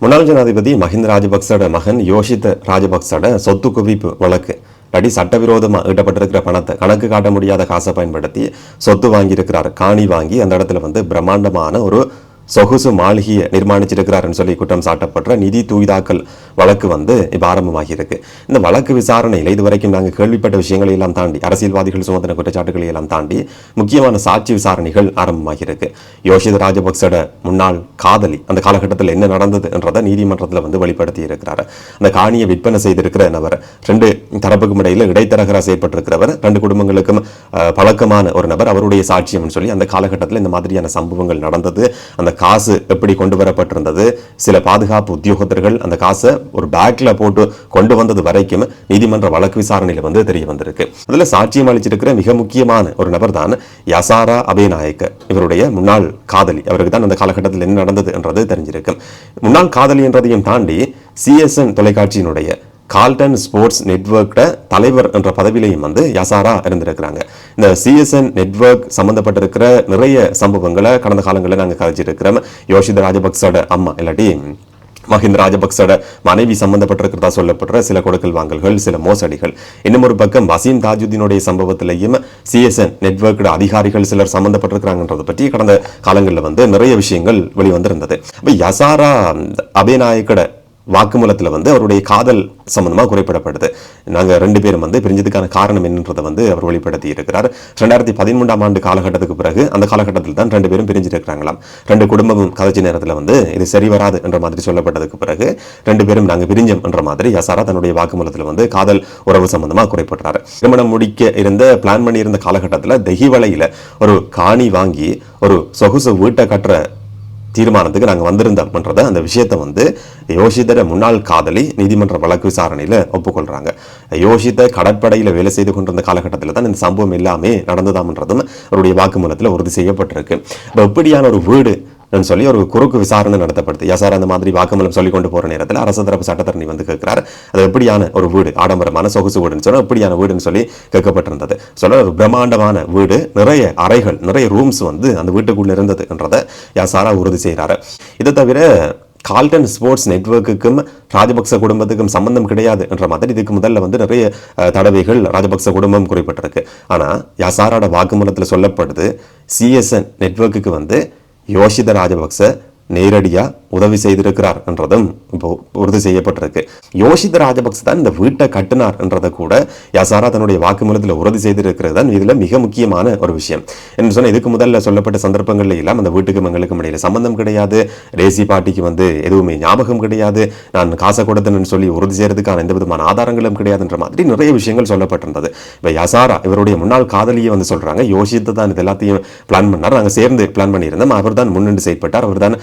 முன்னாள் ஜனாதிபதி மஹிந்த ராஜபக்சோட மகன் யோஷித ராஜபக்சோட சொத்து குவிப்பு வழக்கு அடி சட்டவிரோதமாக ஈட்டப்பட்டிருக்கிற பணத்தை கணக்கு காட்ட முடியாத காசை பயன்படுத்தி சொத்து வாங்கியிருக்கிறார். காணி வாங்கி அந்த இடத்துல பிரம்மாண்டமான ஒரு சொகுசு மாளிகையை நிர்மாணிச்சிருக்கிறாருன்னு சொல்லி குற்றம் சாட்டப்படுற நிதி தூய்தாக்கல் வழக்கு இப்போ ஆரம்பமாகி இருக்கு. இந்த வழக்கு விசாரணையில் இதுவரைக்கும் நாங்கள் கேள்விப்பட்ட விஷயங்களை எல்லாம் தாண்டி அரசியல்வாதிகள் சுமத்தின குற்றச்சாட்டுகளை எல்லாம் தாண்டி முக்கியமான சாட்சி விசாரணைகள் ஆரம்பமாகி இருக்கு. யோஷித ராஜபக்சோட முன்னாள் காதலி அந்த காலகட்டத்தில் என்ன நடந்தது என்றதை நீதிமன்றத்தில் வெளிப்படுத்தி இருக்கிறார். அந்த காணியை விற்பனை செய்திருக்கிற நபர், ரெண்டு தரப்புக்கும் இடையில இடைத்தரகராக செயற்பட்டிருக்கிறவர், ரெண்டு குடும்பங்களுக்கும் பழக்கமான ஒரு நபர், அவருடைய சாட்சியம் சொல்லி அந்த காலகட்டத்தில் இந்த மாதிரியான சம்பவங்கள் நடந்தது. அந்த காசு எப்படி கொண்டு வரப்பட்டிருந்தது, சில பாதுகாப்பு உத்தியோகத்தர்கள் அந்த காசை ஒரு பேக்ல போட்டு கொண்டு வந்தது வரைக்கும் நீதிமன்ற வழக்கு விசாரணையில தெரிய வந்திருக்கு. அதுல சாட்சியம் அளிச்சிருக்கிற மிக முக்கியமான ஒரு நபர் தான் யசாரா அபேநாயக்க, இவருடைய முன்னாள் காதலி. அவருக்கு தான் அந்த காலகட்டத்தில் என்ன நடந்தது என்றது தெரிஞ்சிருக்கு. முன்னாள் காதலி என்றதையும் தாண்டி CSN தொலைக்காட்சியினுடைய கால்டன் ஸ்போர்ட்ஸ் நெட்வொர்க்ட தலைவர் என்ற பதவியிலையும் யசாரா இருந்திருக்கிறாங்க. இந்த CSN நெட்வொர்க் சம்பந்தப்பட்டிருக்கிற நிறைய சம்பவங்களை கடந்த காலங்களில் நாங்கள் கதைச்சிருக்கிறோம். யோஷித ராஜபக்சோட அம்மா இல்லாட்டி மஹிந்த ராஜபக்சோட மனைவி சம்பந்தப்பட்டிருக்கிறதா சொல்லப்படுற சில கொடுக்கல் வாங்கல்கள், சில மோசடிகள். இன்னும் ஒரு பக்கம் வசீம் தாஜுதீனுடைய சம்பவத்திலையும் CSN நெட்வொர்க் அதிகாரிகள் சிலர் சம்பந்தப்பட்டிருக்கிறாங்கன்றதை பற்றி கடந்த காலங்களில் நிறைய விஷயங்கள் வெளிவந்திருந்தது. அப்போ யசாரா அபேநாயக்கோட வாக்குமூலத்தில் அவருடைய காதல் சம்பந்தமாக குறிப்பிடப்படுது. நாங்கள் ரெண்டு பேரும் பிரிஞ்சதுக்கான காரணம் என்னன்றதை அவர் வெளிப்படுத்தி இருக்கிறார். 2013ஆம் ஆண்டு காலகட்டத்துக்கு பிறகு அந்த காலகட்டத்தில் தான் ரெண்டு பேரும் பிரிஞ்சிருக்கிறாங்களாம். ரெண்டு குடும்பமும் கதைச்ச நேரத்தில் இது சரி வராது என்ற மாதிரி சொல்லப்பட்டதுக்கு பிறகு ரெண்டு பேரும் நாங்கள் பிரிஞ்சோம் என்ற மாதிரி யசாரா தன்னுடைய வாக்குமூலத்தில் காதல் உறவு சம்பந்தமாக குறிப்பிடுறாரு. திருமணம் முடிக்க இருந்த பிளான் பண்ணியிருந்த காலகட்டத்தில் தெஹிவளையில் ஒரு காணி வாங்கி ஒரு சொகுசு வீட்டை கட்டுற தீர்மானத்துக்கு நாங்கள் வந்திருந்தோம்ன்றத அந்த விஷயத்தை யோஷித முன்னாள் காதலி நீதிமன்ற வழக்கு விசாரணையில் ஒப்புக்கொள்றாங்க. யோஷித கடற்படையில் வேலை செய்து கொண்டிருந்த காலகட்டத்தில் தான் இந்த சம்பவம் எல்லாமே நடந்ததாம்ன்றதும் அவருடைய வாக்குமூலத்தில் உறுதி செய்யப்பட்டிருக்கு. இப்போ எப்படியான ஒரு வீடு சொல்லி ஒரு குறுக்கு விசாரணை நடத்தப்படுது. யசாரா அந்த மாதிரி வாக்குமூலம் சொல்லி கொண்டு போற நேரத்தில் அரசு தரப்பு சட்டத்தரணி கேட்கிறார், அது எப்படியான ஒரு வீடு, ஆடம்பரமான சொகுசு வீடுன்னு சொன்னா எப்படியான வீடுன்னு சொல்லி கேட்கப்பட்டிருந்தது. சொல்ல ஒரு பிரம்மாண்டமான வீடு, நிறைய அறைகள், நிறைய ரூம்ஸ் அந்த வீட்டுக்குள்ள இருந்ததுன்றதை யசாரா உறுதி செய்கிறாரு. இதை தவிர கால்டன் ஸ்போர்ட்ஸ் நெட்வொர்க்குக்கும் ராஜபக்ச குடும்பத்துக்கும் சம்பந்தம் கிடையாது என்ற மாதிரி இதுக்கு முதல்ல நிறைய தடவைகள் ராஜபக்ச குடும்பம் குறிப்பிட்டிருக்கு. ஆனா யசாராவோட வாக்குமூலத்தில் சொல்லப்படுது, CSN நெட்வொர்க்குக்கு யோஷித ராஜபக்ச நேரடியாக உதவி செய்திருக்கிறார் என்றதும் இப்போ உறுதி செய்யப்பட்டிருக்கு. யோஷித ராஜபக்ச தான் இந்த வீட்டை கட்டினார் என்றதை கூட யசாரா தன்னுடைய வாக்குமூலத்தில் உறுதி செய்திருக்கிறது தான் இதில் மிக முக்கியமான ஒரு விஷயம். என்று சொன்னால் இதுக்கு முதல்ல சொல்லப்பட்ட சந்தர்ப்பங்கள்ல எல்லாம் அந்த வீட்டுக்கும் எங்களுக்கும் இடையில சம்பந்தம் கிடையாது, தேசிய பார்ட்டிக்கு எதுவுமே ஞாபகம் கிடையாது, நான் காசை கொடுத்தேன்னு சொல்லி உறுதி செய்யறதுக்கான எந்த விதமான ஆதாரங்களும் கிடையாதுன்ற மாதிரி நிறைய விஷயங்கள் சொல்லப்பட்டிருந்தது. இப்போ யசாரா இவருடைய முன்னாள் காதலியை சொல்றாங்க, யோஷித்த தான் இது எல்லாத்தையும் பிளான் பண்ணார், நாங்கள் சேர்ந்து பிளான் பண்ணியிருந்தோம், அவர் தான் முன்னின்று செய்யப்பட்டார், அவர் தான்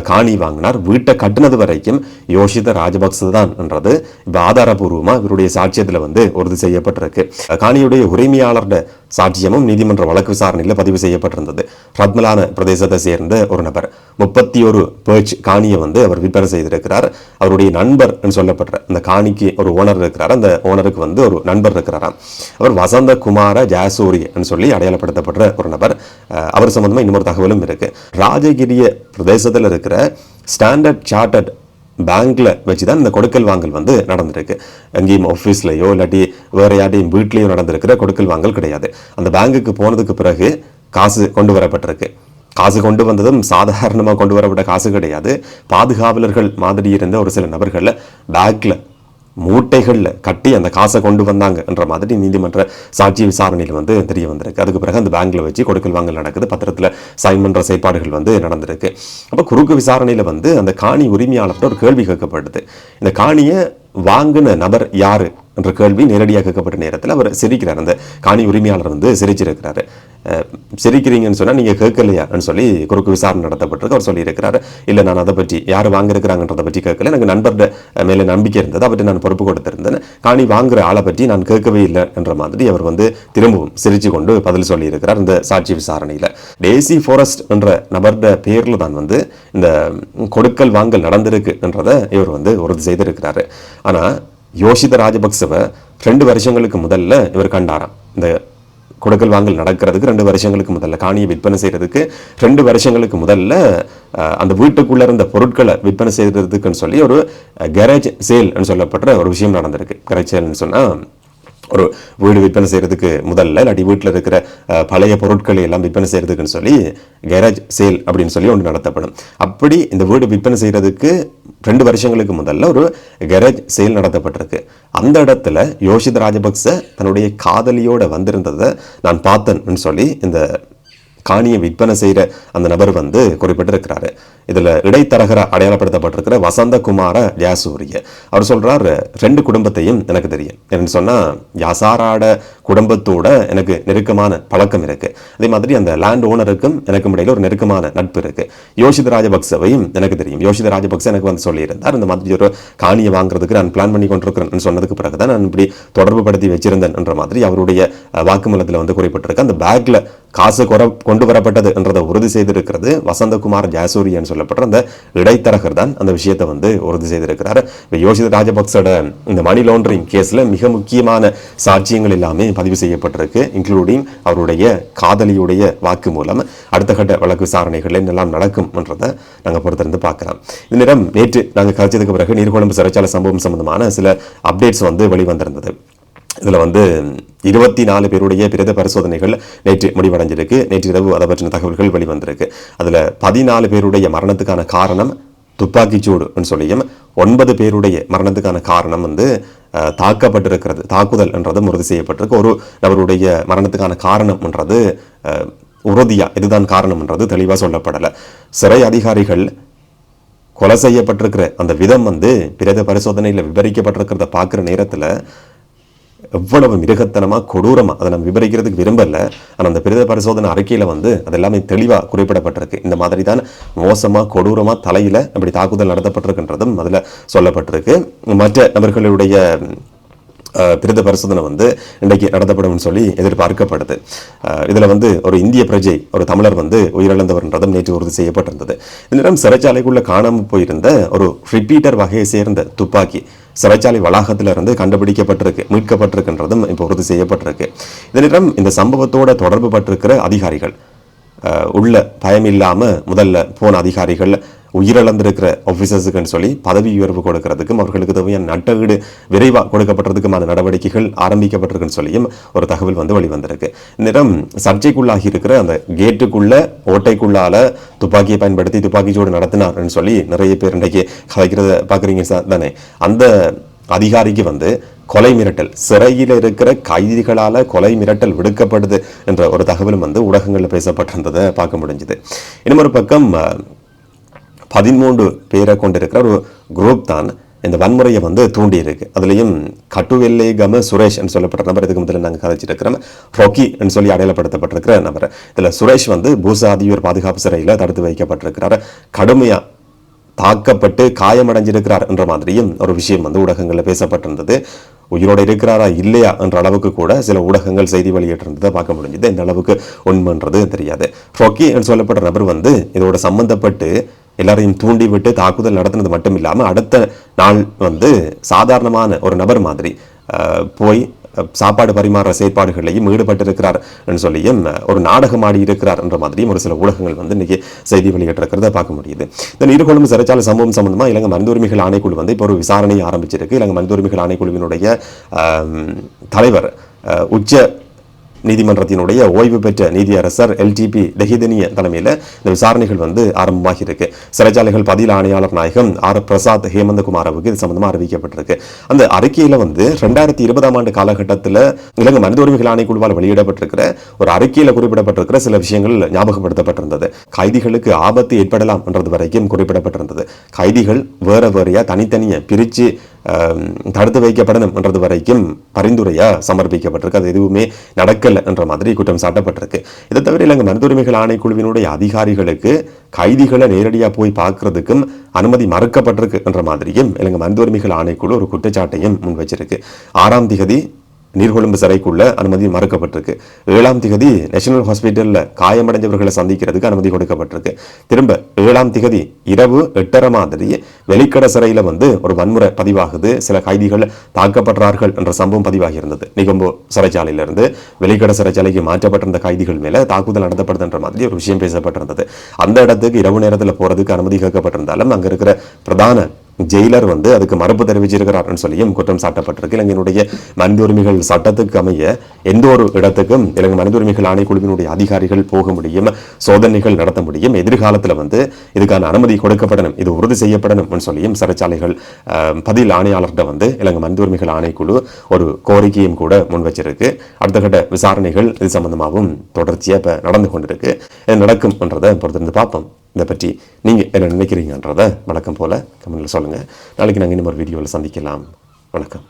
காணி வாங்கினார், வீட்டை கட்டினது வரைக்கும் யோஷித ராஜபக்ச தான் என்றது இப்ப ஆதாரபூர்வமா இவருடைய சாட்சியத்தில் உறுதி செய்யப்பட்டிருக்கு. காணியுடைய உரிமையாளருடைய சாட்சியமும் நீதிமன்ற வழக்கு விசாரணையில் பதிவு செய்யப்பட்டிருந்தது. ரத்மலான பிரதேசத்தை சேர்ந்த ஒரு நபர் 31 பேர்ச் காணியை அவர் விற்பனை செய்திருக்கிறார். அவருடைய நண்பர் சொல்லப்படுற அந்த காணிக்கு ஒரு ஓனர் இருக்கிறார், அந்த ஓனருக்கு ஒரு நண்பர் இருக்கிறாராம். அவர் வசந்த குமார ஜாசூரி சொல்லி அடையாளப்படுத்தப்படுற ஒரு நபர். அவர் சம்பந்தமா இன்னொரு தகவலும் இருக்கு. ராஜகிரிய பிரதேசத்தில் இருக்கிற ஸ்டாண்டர்ட் சார்ட்டர்ட் பேங்க்ல வச்சுதான் இந்த கொடுக்கல் வாங்கல் நடந்திருக்கு. எங்கேயும் ஆஃபீஸ்லயோ இல்லாட்டி வேற யாரையும் வீட்லயோ நடந்திருக்கிற கொடுக்கல் வாங்கல் கிடையாது. அந்த பேங்குக்கு போனதுக்கு பிறகு காசு கொண்டு வரப்பட்டிருக்கு. காசு கொண்டு வந்ததும் சாதாரணமாக கொண்டு வரப்பட்ட காசு கிடையாது. பாதுகாவலர்கள் மாதிரி இருந்த ஒரு சில நபர்கள் பேக்ல மூட்டைகளில் கட்டி அந்த காசை கொண்டு வந்தாங்க என்ற மாதிரி நீதிமன்ற சாட்சி விசாரணையில் தெரிய வந்திருக்கு. அதுக்கு பிறகு அந்த பேங்க்ல வச்சு கொடுக்கல் வாங்கல் நடக்குது, பத்திரத்தில் சைன் பண்ற செயற்பாடுகள் நடந்திருக்கு. அப்போ குறுக்கு விசாரணையில் அந்த காணி உரிமையாளர்கிட்ட ஒரு கேள்வி கேட்கப்படுது. இந்த காணியை வாங்கின நபர் யாரு என்ற கேள்வி நேரடியாக கேட்கப்பட்ட நேரத்தில் அவர் சிரிக்கிறார். அந்த காணி உரிமையாளர் சிரிச்சிருக்கிறாரு. சிரிக்கிறீங்கன்னு சொன்னால் நீங்கள் கேட்கலையான்னு சொல்லி குறுக்கு விசாரணை நடத்தப்பட்டிருக்கு. அவர் சொல்லியிருக்கிறாரு, இல்லை நான் அதை பற்றி யார் வாங்கியிருக்கிறாங்கன்றதை பற்றி கேட்கல, எனக்கு நண்பர்கிட்ட மேலே நம்பிக்கை இருந்தது, அவர்கிட்ட நான் பொறுப்பு கொடுத்திருந்தேன், காணி வாங்குற ஆளை பற்றி நான் கேட்கவே இல்லை என்ற மாதிரி அவர் திரும்பவும் சிரிச்சு கொண்டு பதில் சொல்லியிருக்கிறார். இந்த சாட்சி விசாரணையில் டேசி ஃபாரஸ்ட் என்ற நபர்கிட்ட பேரில் தான் இந்த கொடுக்கல் வாங்கல் நடந்திருக்கு என்றதை இவர் உறுதி செய்திருக்கிறாரு. ஆனால் யோஷித ராஜபக்சவை 2 வருஷங்களுக்கு முதல்ல இவர் கண்டாராம். இந்த கொடுக்கல் வாங்கல் நடக்கிறதுக்கு 2 வருஷங்களுக்கு முதல்ல, காணியை விற்பனை செய்யறதுக்கு 2 வருஷங்களுக்கு முதல்ல அந்த வீட்டுக்குள்ள இருந்த பொருட்களை விற்பனை செய்யறதுக்குன்னு சொல்லி ஒரு கேரேஜ் சேல்னு சொல்லப்படுற ஒரு விஷயம் நடந்திருக்கு. கேரேஜ் சேல்னு சொன்னா ஒரு வீடு விற்பனை செய்யறதுக்கு முதல்ல இல்லாட்டி வீட்டில் இருக்கிற பழைய பொருட்களை எல்லாம் விற்பனை செய்யறதுக்குன்னு சொல்லி கேரேஜ் சேல் அப்படின்னு சொல்லி ஒன்று நடத்தப்படும். அப்படி இந்த வீடு விற்பனை செய்யறதுக்கு 2 வருஷங்களுக்கு முதல்ல ஒரு கேரேஜ் சேல் நடத்தப்பட்டிருக்கு. அந்த இடத்துல யோஷித ராஜபக்ச தன்னுடைய காதலியோட வந்திருந்ததை நான் பார்த்தேன்னு சொல்லி இந்த காணியை விற்பனை செய்கிற அந்த நபர் வந்து குறிப்பிட்டிருக்கிறாரு. இதில் இடைத்தரகர அடையாளப்படுத்தப்பட்டிருக்கிற வசந்தகுமார ஜாசூரிய அவர் சொல்றார், 2 குடும்பத்தையும் எனக்கு தெரியும். என்னன்னு சொன்னால் யாசாராட குடும்பத்தோட எனக்கு நெருக்கமான பழக்கம் இருக்கு. அதே மாதிரி அந்த லேண்ட் ஓனருக்கும் எனக்கும் இடையில ஒரு நெருக்கமான நட்பு இருக்கு. யோஷித ராஜபக்சவையும் எனக்கு தெரியும். யோஷித ராஜபக்ச எனக்கு வந்து சொல்லியிருந்தார், இந்த மாதிரி ஒரு காணியை வாங்குறதுக்கு நான் பிளான் பண்ணி கொண்டிருக்கிறேன் சொன்னதுக்கு பிறகுதான் நான் இப்படி தொடர்பு படுத்தி வச்சிருந்தேன் என்ற மாதிரி அவருடைய வாக்குமூலத்தில் வந்து குறிப்பிட்டிருக்கு. அந்த பேக்ல காசு கொண்டு வரப்பட்டது என்றதை உறுதி செய்திருக்கிறது வசந்தகுமார் ஜாசூரியன் சொல்லப்படுற அந்த இடைத்தரகர் தான் அந்த விஷயத்தை வந்து உறுதி செய்திருக்கிறார். யோஷித ராஜபக்சோட இந்த மணி லாண்டரிங் கேஸ்ல மிக முக்கியமான சாட்சியங்கள் எல்லாமே பதிவு செய்யப்பட்டிருக்கு, இன்க்ளூடிங் அவருடைய காதலியுடைய வாக்கு மூலம். அடுத்த கட்ட வழக்கு விசாரணைகள் என்னெல்லாம் நடக்கும் என்றதை நாங்கள் பொறுத்திருந்து பார்க்கலாம். இந்த நேரம் நேற்று நாங்கள் கழிச்சதுக்கு பிறகு நீர்கொழும்பு சிறைச்சாலை சம்பவம் சம்பந்தமான சில அப்டேட்ஸ் வந்து வெளிவந்திருந்தது. இதில் வந்து 24 பேருடைய பிரேத பரிசோதனைகள் நேற்று முடிவடைஞ்சிருக்கு. நேற்று இரவு அதை பற்றின தகவல்கள் வெளிவந்திருக்கு. அதில் 14 பேருடைய மரணத்துக்கான காரணம் துப்பாக்கிச்சூடுன்னு சொல்லியும் 9 பேருடைய மரணத்துக்கான காரணம் வந்து தாக்கப்பட்டிருக்கிறது, தாக்குதல் என்றதும் உறுதி செய்யப்பட்டிருக்கு. ஒரு நபருடைய மரணத்துக்கான காரணம் என்றது உறுதியா இதுதான் காரணம் என்றது தெளிவாக சொல்லப்படலை. சிறை அதிகாரிகள் கொலை செய்யப்பட்டிருக்கிற அந்த விதம் வந்து பிரேத பரிசோதனையில் விவரிக்கப்பட்டிருக்கிறத பார்க்குற நேரத்தில் எவ்வளவு மிருகத்தனமாக கொடூரமாக அதை நம்ம விவரிக்கிறதுக்கு விரும்பல. ஆனால் அந்த பிரேத பரிசோதனை அறிக்கையில் வந்து அது எல்லாமே தெளிவாக குறிப்பிடப்பட்டிருக்கு. இந்த மாதிரி தான் மோசமாக கொடூரமாக தலையில் அப்படி தாக்குதல் நடத்தப்பட்டிருக்குன்றதும் அதில் சொல்லப்பட்டிருக்கு. மற்ற நபர்களுடைய பிரேத பரிசோதனை வந்து இன்றைக்கு நடத்தப்படும் சொல்லி எதிர்பார்க்கப்படுது. இதில் வந்து ஒரு இந்திய பிரஜை, ஒரு தமிழர் வந்து உயிரிழந்தவர்ன்றதும் நேற்று உறுதி செய்யப்பட்டிருந்தது. இந்த நேரம் சிறைச்சாலைக்குள்ள காணாமல் போயிருந்த ஒரு ரிப்பீட்டர் வகையை சேர்ந்த துப்பாக்கி சிறைச்சாலை வளாகத்திலிருந்து கண்டுபிடிக்கப்பட்டிருக்கு, மீட்கப்பட்டிருக்குன்றதும் இப்போ உறுதி செய்யப்பட்டிருக்கு. இந்த நேரம் இந்த சம்பவத்தோட தொடர்பு பட்டிருக்கிற அதிகாரிகள் உள்ள பயமில்லாமல் முதல்ல போன அதிகாரிகள் உயிரிழந்திருக்கிற ஆஃபீஸர்ஸுக்குன்னு சொல்லி பதவி உயர்வு கொடுக்கறதுக்கும் அவர்களுக்கு தேவையான நட்டஈடு விரைவாக கொடுக்கப்பட்டதுக்குமான நடவடிக்கைகள் ஆரம்பிக்கப்பட்டிருக்குன்னு சொல்லியும் ஒரு தகவல் வந்து வெளிவந்திருக்கு. நேரம் சர்ச்சைக்குள்ளாகி இருக்கிற அந்த கேட்டுக்குள்ள ஓட்டைக்குள்ளால துப்பாக்கியை பயன்படுத்தி துப்பாக்கிச்சூடு நடத்தினார்னு சொல்லி நிறைய பேர் இன்றைக்கு கதைக்கிறத பார்க்குறீங்க தானே. அந்த அதிகாரிக்கு வந்து கொலை மிரட்டல், சிறையில் இருக்கிற கைதிகளால் கொலை மிரட்டல் விடுக்கப்படுது என்ற ஒரு தகவலும் வந்து ஊடகங்களில் பேசப்பட்டிருந்ததை பார்க்க முடிஞ்சுது. இன்னும் ஒரு பக்கம் 13 பேரை கொண்டிருக்கிற ஒரு குரூப் தான் இந்த வன்முறையை வந்து தூண்டி இருக்கு. அதுலேயும் கட்டுவெல்லேகம சுரேஷ் சொல்லப்பட்ட நபர் இதுக்கு முதல்ல நாங்கள் கதைச்சிருக்கிறோம். ரொக்கி சொல்லி அடையாளப்படுத்தப்பட்டிருக்கிற நபர். இதில் சுரேஷ் வந்து பூசா அதிபர் பாதுகாப்பு சிறையில் தடுத்து வைக்கப்பட்டிருக்கிறார். கடுமையாக தாக்கப்பட்டு காயமடைஞ்சிருக்கிறார் என்ற மாதிரியும் ஒரு விஷயம் வந்து ஊடகங்களில் பேசப்பட்டிருந்தது. உயிரோடு இருக்கிறாரா இல்லையா என்ற அளவுக்கு கூட சில ஊடகங்கள் செய்தி வெளியிட்டிருந்ததை பார்க்க முடிஞ்சது. இந்த அளவுக்கு உண்மைன்றது தெரியாது. ரொக்கி சொல்லப்பட்ட நபர் வந்து இதோட சம்பந்தப்பட்டு எல்லாரையும் தூண்டி விட்டு தாக்குதல் நடத்தினது மட்டும் இல்லாமல் அடுத்த நாள் வந்து சாதாரணமான ஒரு நபர் மாதிரி போய் சாப்பாடு பரிமாற செயற்பாடுகளையும் ஈடுபட்டிருக்கிறார் சொல்லியும் ஒரு நாடகம் ஆடி இருக்கிறார் என்ற மாதிரியும் ஒரு சில ஊடகங்கள் வந்து இன்னைக்கு செய்தி வெளியிட்டிருக்கிறத பார்க்க முடியுது. இந்த நீர்கொழும்பு சிறைச்சாலை சம்பவம் சம்பந்தமா இலங்கை மனித உரிமைகள் ஆணைக்குழு வந்து இப்போ ஒரு விசாரணையை ஆரம்பிச்சிருக்கு. இலங்கை மனித உரிமைகள் ஆணைக்குழுவினுடைய தலைவர் உச்ச நீதிமன்றத்தினுடைய ஓய்வு பெற்ற நீதியரசர் LTP தெஹிதனிய தலைமையில் இந்த விசாரணைகள் வந்து ஆரம்பமாகி இருக்கு. சிறைச்சாலைகள் பதில் ஆணையாளர் நாயகம் R பிரசாத் ஹேமந்தகுமாரவுக்கு இது சம்பந்தமாக அறிவிக்கப்பட்டிருக்கு. அந்த அறிக்கையில் வந்து 2020ஆம் ஆண்டு காலகட்டத்தில் இலங்கை மனித உரிமைகள் ஆணைக்குழுவால் வெளியிடப்பட்டிருக்கிற ஒரு அறிக்கையில் குறிப்பிடப்பட்டிருக்கிற சில விஷயங்கள் ஞாபகப்படுத்தப்பட்டிருந்தது. கைதிகளுக்கு ஆபத்து ஏற்படலாம் என்றது வரைக்கும் குறிப்பிடப்பட்டிருந்தது. கைதிகள் வேற வேறையா தனித்தனியா பிரித்து தடுத்து வைக்கப்படணும் என்றது வரைக்கும் பரிந்துரையா சமர்ப்பிக்கப்பட்டிருக்கு. அது எதுவுமே நடக்கல என்ற மாதிரி குற்றம் சாட்டப்பட்டிருக்கு. இதை தவிர இலங்கை மனித உரிமைகள் ஆணைக்குழுவினுடைய அதிகாரிகளுக்கு கைதிகளை நேரடியாக போய் பார்க்கறதுக்கும் அனுமதி மறுக்கப்பட்டிருக்கு என்ற மாதிரியும் இலங்கை மனித உரிமைகள் ஆணைக்குழு ஒரு குற்றச்சாட்டையும் முன் வச்சிருக்கு. 6ஆம் தேதி நீர்கொழும்பு சிறைக்குள்ள அனுமதி மறுக்கப்பட்டிருக்கு. 7ஆம் திகதி நேஷனல் ஹாஸ்பிட்டலில் காயமடைந்தவர்களை சந்திக்கிறதுக்கு அனுமதி கொடுக்கப்பட்டிருக்கு. திரும்ப 7ஆம் திகதி இரவு 8:30 மாதிரி வெளிக்கட சிறையில் வந்து ஒரு வன்முறை பதிவாகுது. சில கைதிகள் தாக்கப்படுறார்கள் என்ற சம்பவம் பதிவாகி இருந்தது. நிகம்போ சிறைச்சாலையிலிருந்து வெளிக்கட சிறைச்சாலைக்கு மாற்றப்பட்டிருந்த கைதிகள் மேல தாக்குதல் நடத்தப்படுதுன்ற மாதிரி ஒரு விஷயம் பேசப்பட்டிருந்தது. அந்த இடத்துக்கு இரவு நேரத்தில் போறதுக்கு அனுமதி கேட்கப்பட்டிருந்தாலும் அங்க இருக்கிற பிரதான ஜெயிலர் வந்து அதுக்கு மறுப்பு தெரிவிச்சிருக்கிறார்னு சொல்லியும் குற்றம் சாட்டப்பட்டிருக்கு. இலங்கையினுடைய மனித உரிமைகள் சட்டத்துக்கு அமைய எந்த ஒரு இடத்துக்கும் இலங்கை மனித உரிமைகள் ஆணைக்குழுவினுடைய அதிகாரிகள் போக முடியும், சோதனைகள் நடத்த முடியும். எதிர்காலத்தில் வந்து இதுக்கான அனுமதி கொடுக்கப்படணும், இது உறுதி செய்யப்படணும் சொல்லியும் சிறைச்சாலைகள் பதில் ஆணையாளர்கிட்ட வந்து இலங்கை மனித உரிமைகள் ஆணைக்குழு ஒரு கோரிக்கையும் கூட முன் வச்சிருக்கு. அடுத்த கட்ட விசாரணைகள் இது சம்பந்தமாகவும் தொடர்ச்சியாக இப்போ நடந்து கொண்டிருக்கு. இது நடக்கும்ன்றதை பொறுத்திருந்து பார்ப்போம். இதை பற்றி நீங்கள் என்ன நினைக்கிறீங்கன்றதை வழக்கம் போல் கமெண்ட்டில் சொல்லுங்கள். நாளைக்கு நாங்கள் இன்னும் ஒரு வீடியோவில் சந்திக்கலாம். வணக்கம்.